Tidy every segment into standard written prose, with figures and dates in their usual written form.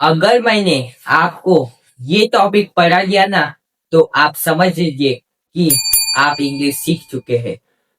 अगर मैंने आपको ये टॉपिक पढ़ा दिया ना तो आप समझ लीजिए कि आप इंग्लिश सीख चुके हैं।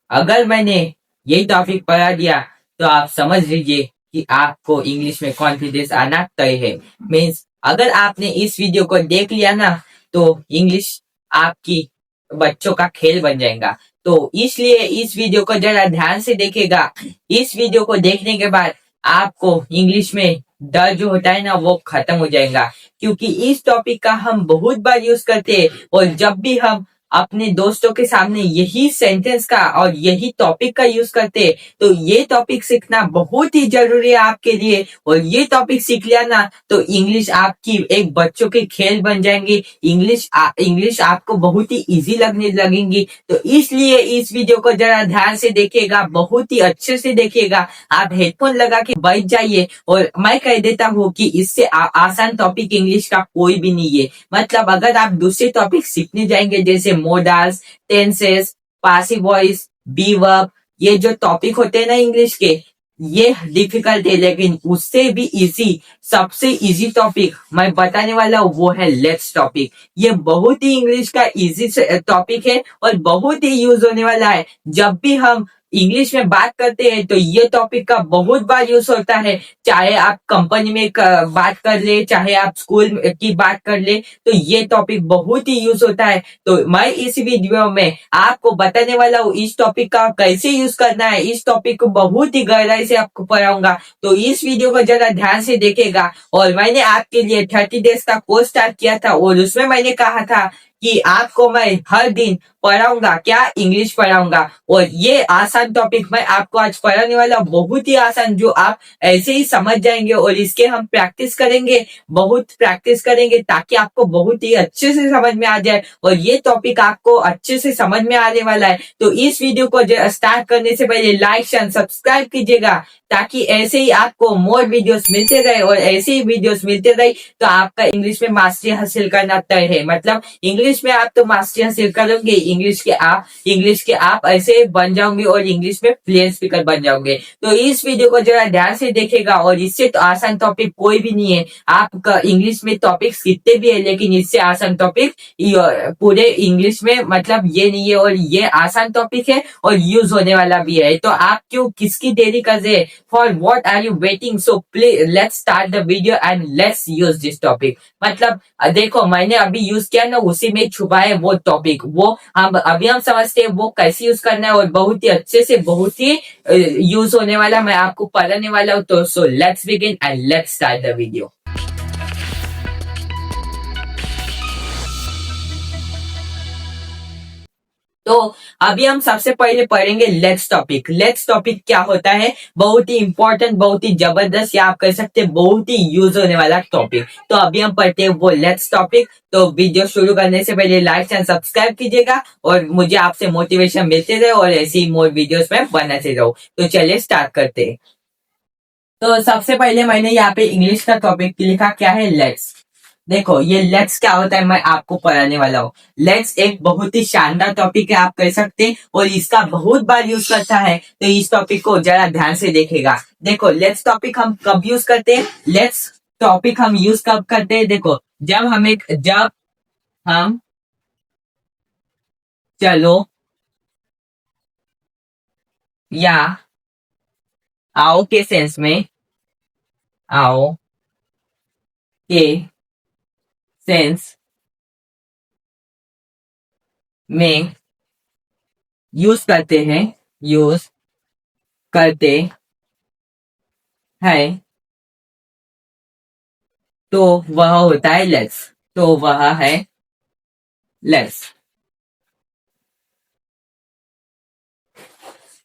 अगर मैंने ये टॉपिक पढ़ा दिया तो आप समझ लीजिए कि आपको इंग्लिश में कॉन्फिडेंस आना तय है। मीन्स अगर आपने इस वीडियो को देख लिया ना तो इंग्लिश आपकी बच्चों का खेल बन जाएगा। तो इसलिए इस वीडियो को जरा ध्यान से देखेगा। इस वीडियो को देखने के बाद आपको इंग्लिश में डर जो होता है ना वो खत्म हो जाएगा, क्योंकि इस टॉपिक का हम बहुत बार यूज करते हैं और जब भी हम अपने दोस्तों के सामने यही सेंटेंस का और यही टॉपिक का यूज करते हैं तो ये टॉपिक सीखना बहुत ही जरूरी है आपके लिए। और ये टॉपिक सीख लिया ना तो इंग्लिश आपकी एक बच्चों के खेल बन जाएंगी। इंग्लिश आपको बहुत ही इजी लगने लगेंगी। तो इसलिए इस वीडियो को जरा ध्यान से देखिएगा, बहुत ही अच्छे से देखिएगा। आप हेडफोन लगा के बैठ जाइए और मैं कह देता हूँ कि इससे आसान टॉपिक इंग्लिश का कोई भी नहीं है। मतलब अगर आप दूसरे टॉपिक सीखने जाएंगे जैसे modals, tenses, passive voice, be verb, ये जो टॉपिक होते हैं ना इंग्लिश के, ये डिफिकल्ट है, लेकिन उससे भी इजी, सबसे इजी टॉपिक मैं बताने वाला हूँ वो है लेट्स टॉपिक। ये बहुत ही इंग्लिश का इजी टॉपिक है और बहुत ही यूज होने वाला है। जब भी हम इंग्लिश में बात करते हैं तो ये टॉपिक का बहुत बार यूज होता है। चाहे आप कंपनी में बात कर ले, चाहे आप स्कूल की बात कर ले, तो ये टॉपिक बहुत ही यूज होता है। तो मैं इस वीडियो में आपको बताने वाला हूँ इस टॉपिक का कैसे यूज करना है। इस टॉपिक को बहुत ही गहराई से आपको पढ़ाऊंगा, तो इस वीडियो को जरा ध्यान से देखेगा। और मैंने आपके लिए 30 डेज का कोर्स स्टार्ट किया था और उसमें मैंने कहा था कि आपको मैं हर दिन पढ़ाऊंगा, क्या इंग्लिश पढ़ाऊंगा। और ये आसान टॉपिक मैं आपको आज पढ़ाने वाला, बहुत ही आसान, जो आप ऐसे ही समझ जाएंगे। और इसके हम प्रैक्टिस करेंगे, बहुत प्रैक्टिस करेंगे ताकि आपको बहुत ही अच्छे से समझ में आ जाए। और ये टॉपिक आपको अच्छे से समझ में आने वाला है। तो इस वीडियो को स्टार्ट करने से पहले लाइक एंड सब्सक्राइब कीजिएगा ताकि ऐसे ही आपको मोर वीडियोस मिलते रहे। और ऐसे ही वीडियोस मिलते रहे तो आपका इंग्लिश में मास्टरी हासिल करना तय है। मतलब इंग्लिश में आप तो मास्टरी हासिल करेंगे, इंग्लिश के आप ऐसे बन जाओगे और इंग्लिश में फ्लुएंट स्पीकर बन जाओगे। तो इस वीडियो को जरा ध्यान से देखेगा। और इससे तो आसान टॉपिक कोई भी नहीं है। आप इंग्लिश में टॉपिक सीखते भी है लेकिन इससे आसान टॉपिक पूरे इंग्लिश में मतलब ये नहीं है। और ये आसान टॉपिक है और यूज होने वाला भी है। तो आप क्यों किसकी देरी कर रहे हैं? For what are you waiting? So please let's start the video and let's use this topic. मतलब देखो मैंने अभी यूज किया ना, उसी में छुपा है वो टॉपिक। वो हम समझते हैं वो कैसे यूज करना है और बहुत ही अच्छे से, बहुत ही यूज होने वाला मैं आपको पढ़ाने वाला हूँ। तो so let's begin and let's start the video. तो अभी हम सबसे पहले पढ़ेंगे लेट्स टॉपिक। लेट्स टॉपिक क्या होता है? बहुत ही इंपॉर्टेंट, बहुत ही जबरदस्त, या आप कह सकते हैं बहुत ही यूज होने वाला टॉपिक। तो अभी हम पढ़ते हैं वो लेट्स टॉपिक। तो वीडियो शुरू करने से पहले लाइक एंड सब्सक्राइब कीजिएगा और मुझे आपसे मोटिवेशन मिलते रहे और ऐसी ही मोर वीडियोस में बनाते रहो। तो चलिए स्टार्ट करते हैं। तो सबसे पहले मैंने यहाँ पे इंग्लिश का टॉपिक लिखा, क्या है? लेट्स। देखो ये लेट्स क्या होता है मैं आपको पढ़ाने वाला हूँ। लेट्स एक बहुत ही शानदार टॉपिक है, आप कह सकते हैं, और इसका बहुत बार यूज करता है। तो इस टॉपिक को जरा ध्यान से देखेगा। देखो लेट्स टॉपिक हम कब यूज करते हैं? लेट्स टॉपिक हम यूज कब करते हैं? देखो जब हम चलो या आओ के सेंस में, आओ के सेंस में यूज करते हैं तो वह होता है लेट्स। तो वह है लेट्स।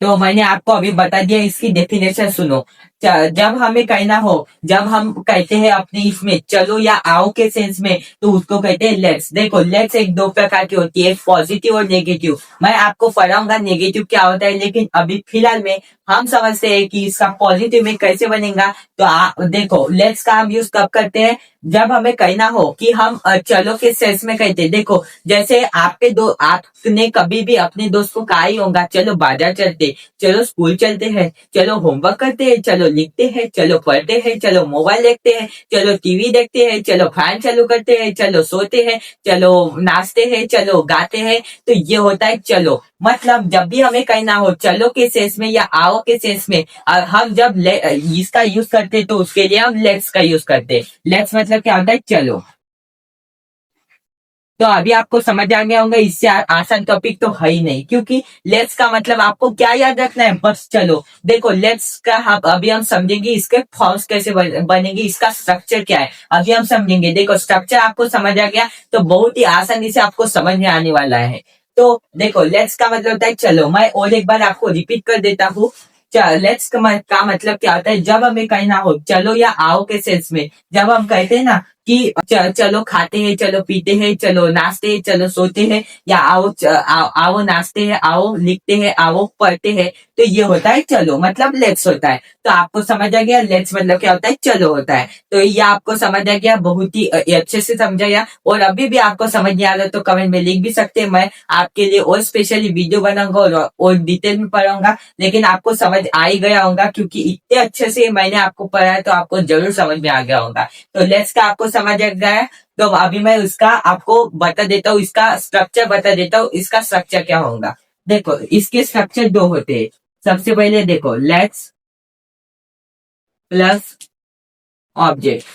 तो मैंने आपको अभी बता दिया, इसकी डेफिनेशन सुनो। जब हमें कहना हो, जब हम कहते हैं अपने इसमें चलो या आओ के सेंस में, तो उसको कहते हैं लेट्स। देखो लेट्स एक दो प्रकार की होती है, पॉजिटिव और नेगेटिव। मैं आपको पढ़ाऊंगा नेगेटिव क्या होता है, लेकिन अभी फिलहाल में हम समझते हैं कि इसका पॉजिटिव में कैसे बनेगा। तो देखो लेट्स का हम यूज कब करते हैं? जब हमें कहना हो कि हम चलो के सेंस में कहते हैं। देखो जैसे आपने कभी भी अपने दोस्त को कहा ही होगा चलो बाजार चलते, चलो स्कूल चलते हैं, चलो होमवर्क करते हैं, चलो लिखते हैं, चलो पढ़ते हैं, चलो मोबाइल देखते हैं, चलो टीवी देखते हैं, चलो फैन चालू करते हैं, चलो सोते हैं, चलो नाचते हैं, चलो गाते हैं। तो ये होता है चलो। मतलब जब भी हमें कहना हो चलो के सेंस में या आओ के सेंस में, हम जब इसका यूज करते हैं तो उसके लिए हम लेट्स का यूज करते हैं। लेट्स मतलब क्या होता है चलो। तो अभी आपको समझ आ गया होगा, इससे आसान टॉपिक तो है ही नहीं, क्योंकि लेट्स का मतलब आपको क्या याद रखना है, बस चलो। देखो लेट्स का हम अभी हम समझेंगे, इसके फॉर्म्स कैसे बनेंगे, इसका स्ट्रक्चर क्या है अभी हम समझेंगे। देखो स्ट्रक्चर आपको समझ आ गया तो बहुत ही आसानी से आपको समझ में आने वाला है। तो देखो लेट्स का मतलब होता है चलो। मैं और एक बार आपको रिपीट कर देता हूँ। लेट्स का मतलब क्या होता है, जब हमें कहना हो चलो या आओ के सेंस में, जब हम कहते हैं ना कि चलो खाते हैं, चलो पीते हैं, चलो नाचते हैं, चलो सोते हैं, या आओ नाचते हैं, आओ लिखते हैं, आओ पढ़ते हैं, तो ये होता है चलो, मतलब लेट्स होता है। तो आपको समझ आ गया लेट्स मतलब क्या होता है, चलो होता है। तो ये आपको समझ आ गया, बहुत ही अच्छे से समझा गया। और अभी भी आपको समझ नहीं आ रहा तो कमेंट में लिख भी सकते हैं, मैं आपके लिए और स्पेशली वीडियो बनाऊंगा और डिटेल में पढ़ाऊंगा। लेकिन आपको समझ आ ही गया होगा, क्योंकि इतने अच्छे से मैंने आपको पढ़ाया, तो आपको जरूर समझ में आ गया होगा। तो लेट्स का आपको समझ आ गया है। तो अभी मैं उसका आपको बता देता हूँ, इसका स्ट्रक्चर बता देता हूँ, इसका स्ट्रक्चर क्या होगा। देखो इसके स्ट्रक्चर दो होते हैं। सबसे पहले देखो लेट्स प्लस ऑब्जेक्ट।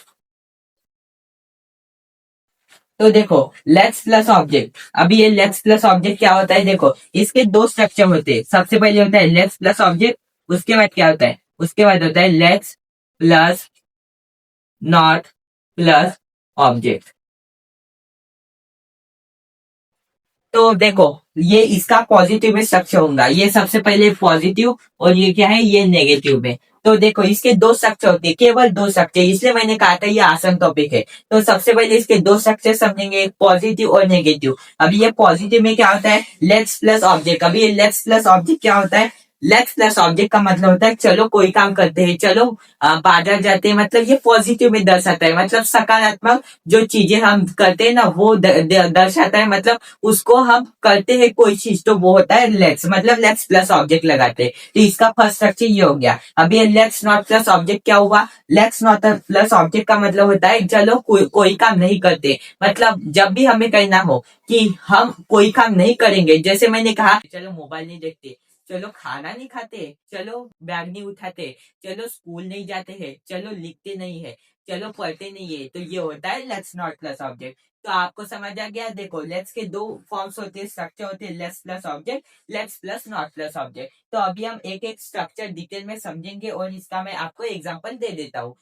तो देखो लेट्स प्लस ऑब्जेक्ट, अभी ये लेट्स प्लस ऑब्जेक्ट क्या होता है, देखो इसके दो स्ट्रक्चर होते हैं। सबसे पहले होता है लेट्स प्लस ऑब्जेक्ट, उसके बाद क्या होता है, उसके बाद होता है let's plus not plus object. तो देखो ये इसका पॉजिटिव में स्ट्रक्चर होगा, ये सबसे पहले पॉजिटिव, और ये क्या है, ये नेगेटिव में। तो देखो इसके दो स्ट्रक्चर होते हैं, केवल दो स्ट्रक्चर, इसलिए मैंने कहा था ये आसान टॉपिक है। तो सबसे पहले इसके दो स्ट्रक्चर समझेंगे, पॉजिटिव और नेगेटिव। अभी ये पॉजिटिव में क्या होता है, लेट्स प्लस ऑब्जेक्ट। अभी ये लेट्स प्लस ऑब्जेक्ट क्या होता है, लेट्स प्लस ऑब्जेक्ट का मतलब होता है चलो कोई काम करते हैं, चलो बाजार जाते हैं, मतलब ये पॉजिटिव में दर्शाता है, मतलब सकारात्मक जो चीजें हम करते हैं ना वो दर्शाता है, मतलब उसको हम करते हैं कोई चीज, तो वो होता है लेट्स, मतलब लेट्स प्लस ऑब्जेक्ट लगाते हैं। तो इसका फर्स्ट स्ट्रक्चर ये हो गया। अब ये लेट्स नॉट प्लस ऑब्जेक्ट क्या हुआ, लेट्स नॉट प्लस ऑब्जेक्ट का मतलब होता है चलो कोई काम नहीं करते, मतलब जब भी हमें कहना हो कि हम कोई काम नहीं करेंगे, जैसे मैंने कहा चलो मोबाइल नहीं देखते, चलो खाना नहीं खाते, चलो बैग नहीं उठाते, चलो स्कूल नहीं जाते हैं, चलो लिखते नहीं है, चलो पढ़ते नहीं है, तो ये होता है लेट्स नॉट प्लस ऑब्जेक्ट। तो आपको समझ आ गया। देखो लेट्स के दो फॉर्म्स होते हैं, स्ट्रक्चर होते हैं, let's plus object, let's plus not plus object. तो अभी हम एक एक स्ट्रक्चर डिटेल में समझेंगे, और इसका मैं आपको एग्जांपल दे देता हूँ।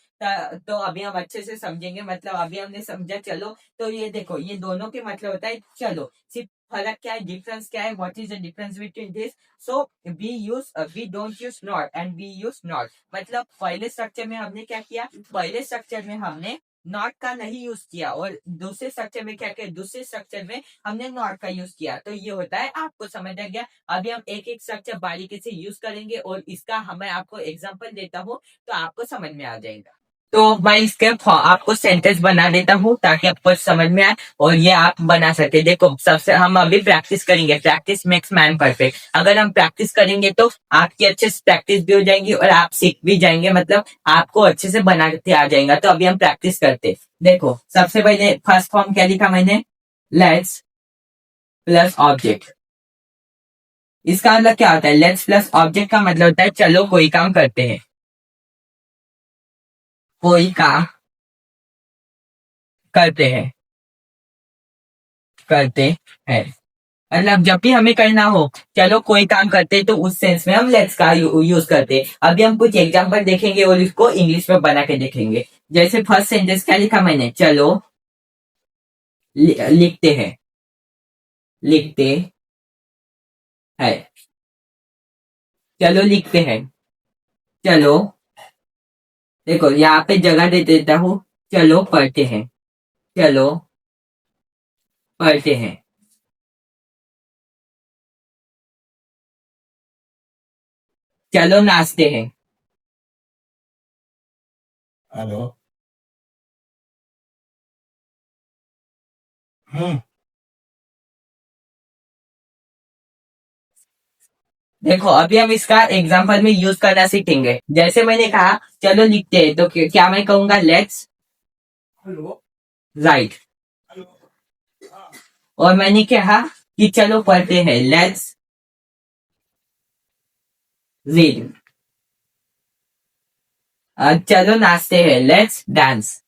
तो अभी हम अच्छे से समझेंगे, मतलब अभी हमने समझा चलो, तो ये देखो ये दोनों के मतलब होता है चलो, सिर्फ फर्क क्या है, डिफरेंस क्या है, what is the difference between this. So we don't use not and we use not. मतलब पहले स्ट्रक्चर में हमने क्या किया, पहले स्ट्रक्चर में हमने नॉट का नहीं यूज किया, और दूसरे स्ट्रक्चर में क्या किया, दूसरे स्ट्रक्चर में हमने नॉट का यूज किया। तो ये होता है, आपको समझ आ गया। अभी हम एक एक स्ट्रक्चर बारीकी से यूज करेंगे, और इसका मैं आपको एग्जांपल देता हूँ, तो आपको समझ में आ जाएगा। तो मैं इसके आपको सेंटेंस बना देता हूँ ताकि आपको समझ में आए, और ये आप बना सके। देखो सबसे हम अभी प्रैक्टिस करेंगे, प्रैक्टिस मेक्स मैन परफेक्ट। अगर हम प्रैक्टिस करेंगे तो आपकी अच्छे से प्रैक्टिस भी हो जाएगी, और आप सीख भी जाएंगे, मतलब आपको अच्छे से बनाते आ जाएगा। तो अभी हम प्रैक्टिस करते। देखो सबसे पहले फर्स्ट फॉर्म क्या लिखा मैंने, लेट्स प्लस ऑब्जेक्ट। इसका मतलब क्या होता है, लेट्स प्लस ऑब्जेक्ट का मतलब होता है चलो कोई काम करते हैं, कोई काम करते हैं, करते हैं। मतलब जब भी हमें करना हो चलो कोई काम करते हैं, तो उस सेंस में हम लेट्स का यूज करते हैं। अभी हम कुछ एग्जांपल देखेंगे और इसको इंग्लिश में बना के देखेंगे। जैसे फर्स्ट सेंटेंस क्या लिखा मैंने, चलो लिखते हैं, लिखते हैं, चलो लिखते हैं, चलो। देखो यहाँ पे जगह दे देता हूँ, चलो पढ़ते हैं, चलो पढ़ते हैं, चलो नाचते हैं। हेलो। हम्म। देखो अभी हम इसका एग्जाम्पल में यूज करना सीखेंगे। जैसे मैंने कहा चलो लिखते हैं, तो क्या मैं कहूंगा लेट्स राइट। और मैंने कहा कि चलो पढ़ते हैं, लेट्स रीड। चलो नाचते हैं, लेट्स डांस।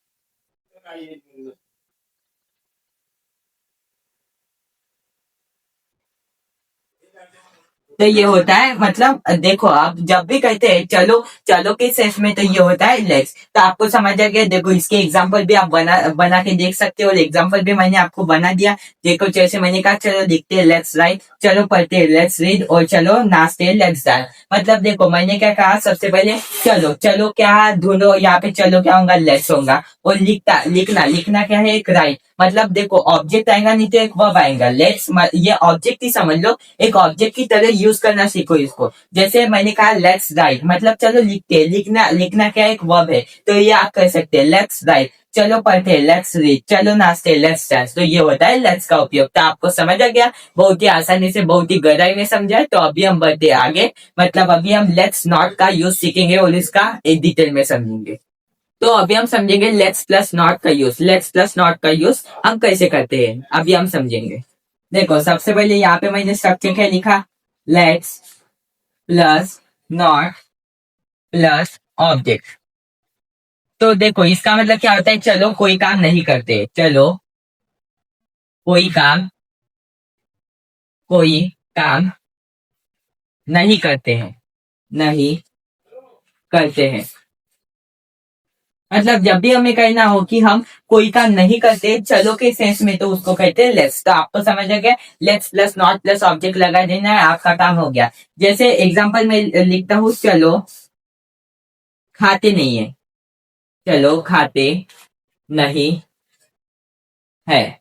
तो ये होता है, मतलब देखो आप जब भी कहते हैं चलो, चलो के सेंस में तो ये होता है लेट्स। तो आपको समझ आ गया। देखो इसके एग्जांपल भी आप बना बना के देख सकते हो, और एग्जांपल भी मैंने आपको बना दिया। देखो जैसे मैंने कहा चलो लिखते हैं लेट्स राइट, चलो पढ़ते हैं लेट्स रीड, और चलो नाचते हैं लेट्स डांस। मतलब देखो मैंने क्या कहा, सबसे पहले चलो, चलो क्या ढूंढो यहाँ पे, चलो क्या होगा लेट्स होगा। और लिखना लिखना क्या है, एक राइट। मतलब देखो ऑब्जेक्ट आएगा नहीं तो एक वर्ब आएगा। लेट्स ये ऑब्जेक्ट ही समझ लो, एक ऑब्जेक्ट की तरह यूज करना सीखो इसको। जैसे मैंने कहा लेट्स राइट, मतलब चलो लिखते हैं। लिखना लिखना क्या एक वर्ब है, तो ये आप कह सकते हैं लेट्स राइट। चलो पढ़ते हैं, लेट्स रीड। चलो नाचते हैं, लेट्स डांस। तो ये होता है लेट्स का उपयोग। तो आपको समझ आ गया, बहुत ही आसानी से, बहुत ही गहराई में समझा है। तो अभी हम बढ़ते हैं आगे। मतलब अभी हम लेट्स नॉट का यूज सीखेंगे और इसका एक डिटेल में समझेंगे। तो अभी हम समझेंगे लेट्स प्लस नॉट का यूज। लेट्स प्लस नॉट का यूज हम कैसे करते हैं, अभी हम समझेंगे। देखो सबसे पहले यहाँ पे मैंने स्ट्रक्चर क्या लिखा, let's plus not plus object. तो देखो इसका मतलब क्या होता है, चलो कोई काम नहीं करते, चलो कोई काम, कोई काम नहीं करते हैं, नहीं करते हैं। मतलब जब भी हमें कहना हो कि हम कोई काम नहीं करते चलो के सेंस में, तो उसको कहते हैं लेट्स। तो आपको समझ आ गया, let's plus not plus object लगा देना है, आपका काम हो गया। जैसे एग्जांपल में लिखता हूं, चलो खाते नहीं है, चलो खाते नहीं है।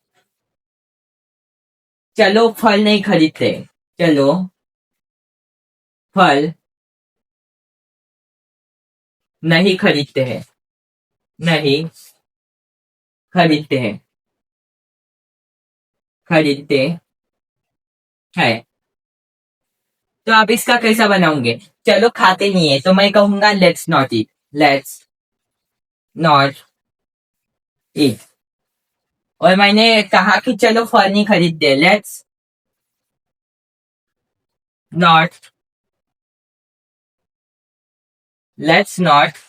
चलो फल नहीं खरीदते, चलो फल नहीं खरीदते हैं, नहीं खरीदते हैं, खरीदते हैं। तो आप इसका कैसा बनाओगे, चलो खाते नहीं है तो मैं कहूंगा let's not eat, let's not eat. और मैंने कहा कि चलो फल नहीं खरीदते, let's not, let's not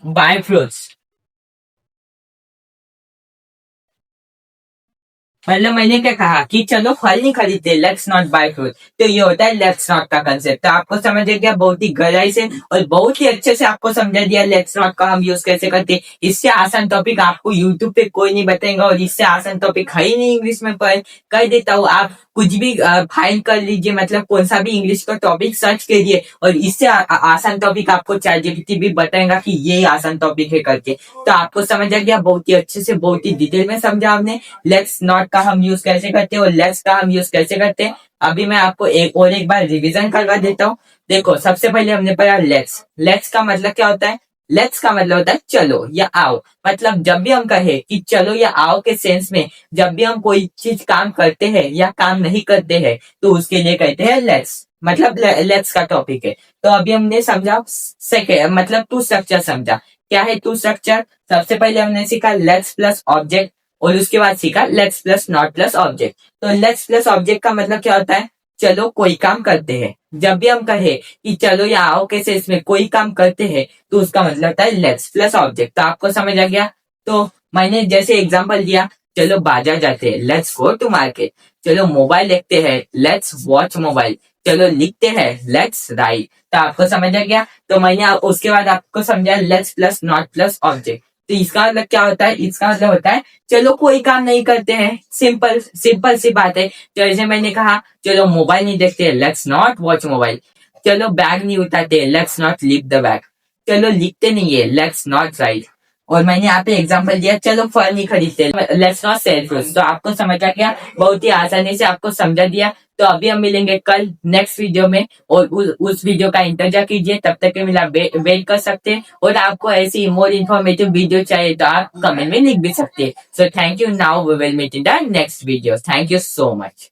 buy fruits. मतलब मैंने क्या कहा कि चलो फल नहीं खरीदते, लेट्स नॉट बाय फ्रूट। तो ये होता है लेट्स नॉट का कंसेप्ट। तो आपको समझ आ गया बहुत ही गहराई से और बहुत ही अच्छे से आपको समझा दिया लेट्स नॉट का हम यूज कैसे करते हैं। इससे आसान टॉपिक आपको यूट्यूब पे कोई नहीं बताएगा, और इससे आसान टॉपिक है ही नहीं इंग्लिश में। पर कह देता हूँ, आप कुछ भी फाइंड कर लीजिए, मतलब कौन सा भी इंग्लिश का टॉपिक सर्च करिए, और इससे आसान टॉपिक आपको ChatGPT भी बताएगा कि ये आसान टॉपिक है करके। तो आपको समझ आ गया बहुत ही अच्छे से, बहुत ही डिटेल में समझा आपने लेट्स नॉट का हम यूज कैसे करते हैं और लेट्स का हम यूज कैसे करते हैं। अभी मैं आपको एक बार रिवीजन करवा देता हूँ। देखो सबसे पहले हमने पढ़ा लेट्स। लेट्स का मतलब क्या होता है, लेट्स का मतलब होता है चलो या आओ। मतलब जब भी हम कहे कि चलो या आओ के सेंस में, जब भी हम कोई चीज काम करते हैं या काम नहीं करते हैं, तो उसके लिए कहते हैं लेट्स। मतलब लेट्स का टॉपिक है। तो अभी हमने समझा सेकेंड, मतलब टू स्ट्रक्चर समझा। क्या है टू स्ट्रक्चर, सबसे पहले हमने सीखा लेट्स प्लस ऑब्जेक्ट, और उसके बाद सीखा let's plus not plus object. तो लेट्स प्लस ऑब्जेक्ट का मतलब क्या होता है, चलो कोई काम करते हैं। जब भी हम कहे कि चलो या आओ कैसे इसमें कोई काम करते हैं, तो उसका मतलब होता है लेट्स प्लस ऑब्जेक्ट। तो आपको समझ आ गया। तो मैंने जैसे एग्जांपल दिया, चलो बाजार जाते हैं, लेट्स गो टू मार्केट। चलो मोबाइल देखते हैं, लेट्स वॉच मोबाइल। चलो लिखते हैं, लेट्स राइट। तो आपको समझ आ गया। तो मैंने उसके बाद आपको समझा let's plus not plus object. तो इसका मतलब क्या होता है, इसका मतलब होता है चलो कोई काम नहीं करते हैं। सिंपल सिंपल सी बात है। जैसे मैंने कहा चलो मोबाइल नहीं देखते, लेट्स नॉट वॉच मोबाइल। चलो बैग नहीं उठाते, let's not leave the bag. चलो लिखते नहीं है, लेट्स नॉट राइट। और मैंने यहाँ पे एग्जांपल दिया, चलो फल नहीं खरीदते, लेट्स नॉट सेल फ्रूट्स। तो आपको समझ आ गया, बहुत ही आसानी से आपको समझा दिया। तो अभी हम मिलेंगे कल नेक्स्ट वीडियो में, और उस वीडियो का इंतजार कीजिए। तब तक के मिला वेट कर सकते हैं, और आपको ऐसी मोर इन्फॉर्मेटिव वीडियो चाहिए तो आप कमेंट में लिख भी सकते हैं। So thank you, now we will meet in the next video. Thank you so much.